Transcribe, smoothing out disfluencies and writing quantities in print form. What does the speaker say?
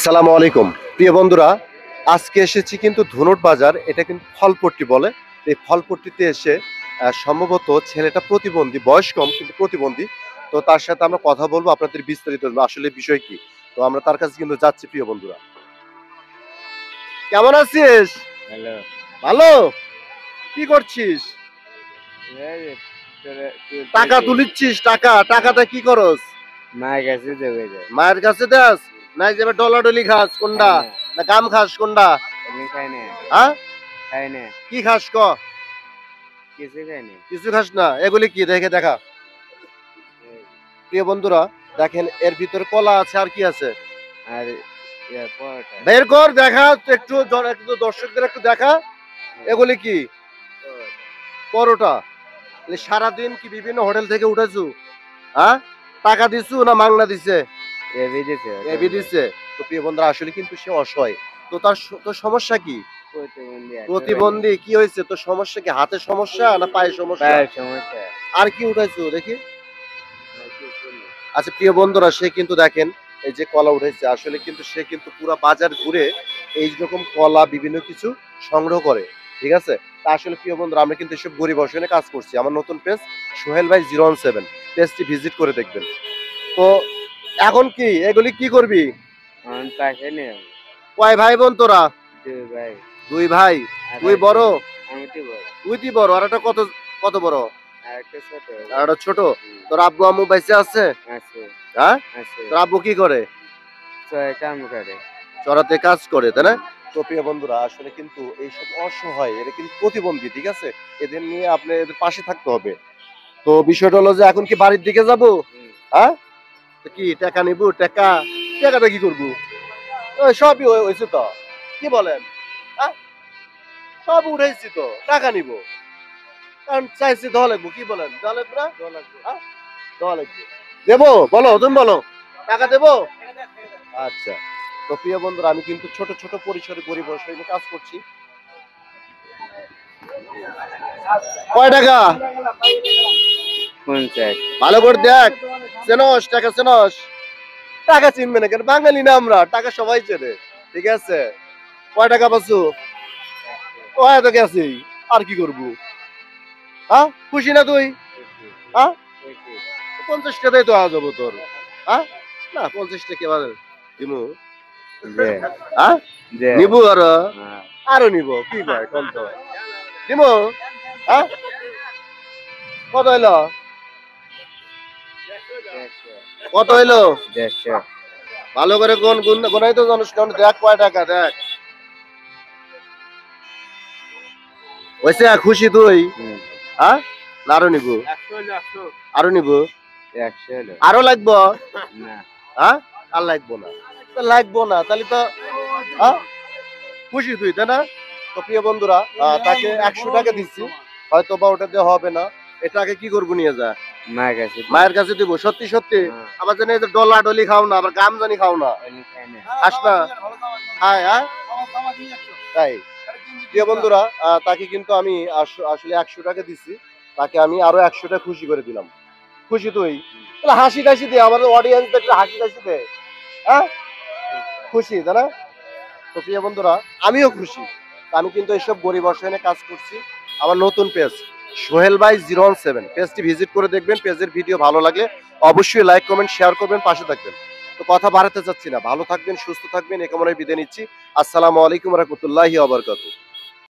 আসসালামু আলাইকুম প্রিয় বন্ধুরা, আজকে এসেছি কিন্তু ধুনট বাজার। এটা কিন্তু ফলপট্টি বলে। এই ফলপট্টিতে এসে সম্ভবত ছেলেটা প্রতিবন্ধী, বয়স কম কিন্তু প্রতিবন্ধী। তো তার সাথে আমরা কথা বলবো, আপনাদের বিস্তারিত আসলে বিষয় কি। তো আমরা তার কাছে কিন্তু যাচ্ছি। প্রিয় বন্ধুরা, কেমন আছিস? হ্যালো। ভালো। কি করছিস? টাকা তুলিচ্ছিস? টাকাটা কি করস? মায়ের কাছে দেবে যায়। মায়ের কাছে দেস নাই যাবে? ডলাডলি খাস কোনটা? না গাম খাস কোনটা? আমি খাই না। হ্যাঁ, খাই না। কি খাস ক? কিছু খাই না। কিছু খাস না? এগুলি কি দেখে দেখা। প্রিয় বন্ধুরা দেখেন, এর ভিতরে কলা আছে, আর কি আছে? আর পরোটা। বের কর, দেখা একটু দর্শকদের একটু দেখা। এগুলি কি? পরোটা। সারাদিন কি বিভিন্ন হোটেল থেকে উঠেছু? হ্যাঁ, টাকা দিছু না মাংনা দিছে? এবি দিছে। এবি দিছে। তো প্রিয় বন্ধুরা, আসলে কিন্তু সে অসহায়। তো তোর সমস্যা কি? প্রতিবন্ধী। কি হয়েছে তোর সমস্যা? কি হাতের সমস্যা না পায়ের সমস্যা? পায়ের সমস্যা। আর কি উঠাইছো দেখি? আচ্ছা প্রিয় বন্ধুরা, সে কিন্তু দেখেন এই যে কলা উঠেছে, আসলে কিন্তু সে কিন্তু পুরো বাজার ঘুরে এই রকম কলা বিভিন্ন কিছু সংগ্রহ করে। ঠিক আছে, তা আসলে প্রিয় বন্ধুরা, আমরা কিন্তু এসব গরিব অসহায় কাজ করছি। আমার নতুন পেজ সোহেল ভাই 017, পেজটি ভিজিট করে দেখবেন। তো এখন কি এগুলি কি করবি? আমি পাশে নেই। কয় ভাই বোন তোরা? দুই ভাই। দুই ভাই। তুই বড়? আমি তো বড়। তুই বড়। আর একটা কত কত বড়? আর একটা ছোট। আর একটা ছোট। তোর আব্বু আম্মু বেঁচে আছে? আছে। হ্যাঁ, আছে। তোর আব্বু কি করে? ছয় কাম করে। চড়াতে কাজ করে, তাই না? তো প্রিয় বন্ধুরা, আসলে কিন্তু এইসব অসহায়, এরা কিন্তু প্রতিবন্ধী। ঠিক আছে, এদের নিয়ে আপনি এদের পাশে থাকতে হবে। তো বিষয়টা হলো যে এখন কি বাড়ির দিকে যাব? হ্যাঁ, তো কি টাকা নিবো? টাকাটা কি করবো? ওই সবই হয়েছে তো, কি বলেন? হ্যাঁ, সব উঠেছি তো, টাকা নিব কারণ চাইছি। দেওয়া লাগবো, কি বলেন? দেওয়া লাগবে না? হ্যাঁ, দেওয়া লাগবে। দেবো? বলো, তুমি বলো। টাকা দেবো? আচ্ছা। তো প্রিয় বন্ধুরা, আমি কিন্তু ছোট ছোট পরিসরে গরিব অসহায় কাজ করছি। কয় টাকা? 50। ভালো করে দেখ। চেনস? টাকা চেনস? টাকা চিনবে না কেন? বাঙালি না আমরা, টাকা সবাই চেনে। ঠিক আছে, কয় টাকা পাচ্ছু? ওই তো গেছি, আর কি করবো? হ্যাঁ, খুশি না তুই? হ্যাঁ, 50 টাকাই তো আজ যাবো তোর। হ্যাঁ, না 50 টাকা এবার দিমু। হ্যাঁ, নিবো আরো নিবো। কি কয় কোন তো নিবো? হ্যাঁ, কত হইলো? কত হইলো? 150। ভালো করে গোনাই তো জানিস না। দেখ কয় টাকা, দেখ। হয়েছে? খুশি তুই? হ্যাঁ, না আরো নিবো? আরো নিবো? 100 আরো লাগবো? না। হ্যাঁ, আর লাগবো না? লাগবো না তাহলে তো। হ্যাঁ, খুশি তুই, তাই না? তো প্রিয় বন্ধুরা, তাকে 100 টাকা দিচ্ছি, হয়তো বা ওটা দিয়ে হবে না। এটাকে কি করবো? নিয়ে যা মায়ের কাছে। মায়ের কাছে দিব। সত্যি সত্যি? আবার জানি ডলা ডলি খাও না, আবার গাম জানি খাও না, খাস না? হ্যাঁ, হ্যাঁ, তাই। প্রিয় বন্ধুরা, তাকে কিন্তু আমি আসলে 100 টাকা দিচ্ছি। তাকে আমি আরো 100 টাকা খুশি করে দিলাম। খুশি তুই? তাহলে হাসি টাসি দে, আমাদের অডিয়েন্স দেখলে হাসি টাসি দে। হ্যাঁ, খুশি তাই না? তো প্রিয় বন্ধুরা, আমিও খুশি। আমি কিন্তু এইসব গরিব অসহায় কাজ করছি। আমার নতুন পেজ সোহেল ভাই 017, পেজটি ভিজিট করে দেখবেন। পেজের ভিডিও ভালো লাগলে অবশ্যই লাইক কমেন্ট শেয়ার করবেন, পাশে থাকবেন। তো কথা বাড়াতে চাচ্ছি না, ভালো থাকবেন, সুস্থ থাকবেন, এই কামনায় বিদায় নিচ্ছি। আসসালামু আলাইকুম ওয়া রাহমাতুল্লাহি ওয়া বারাকাতুহু।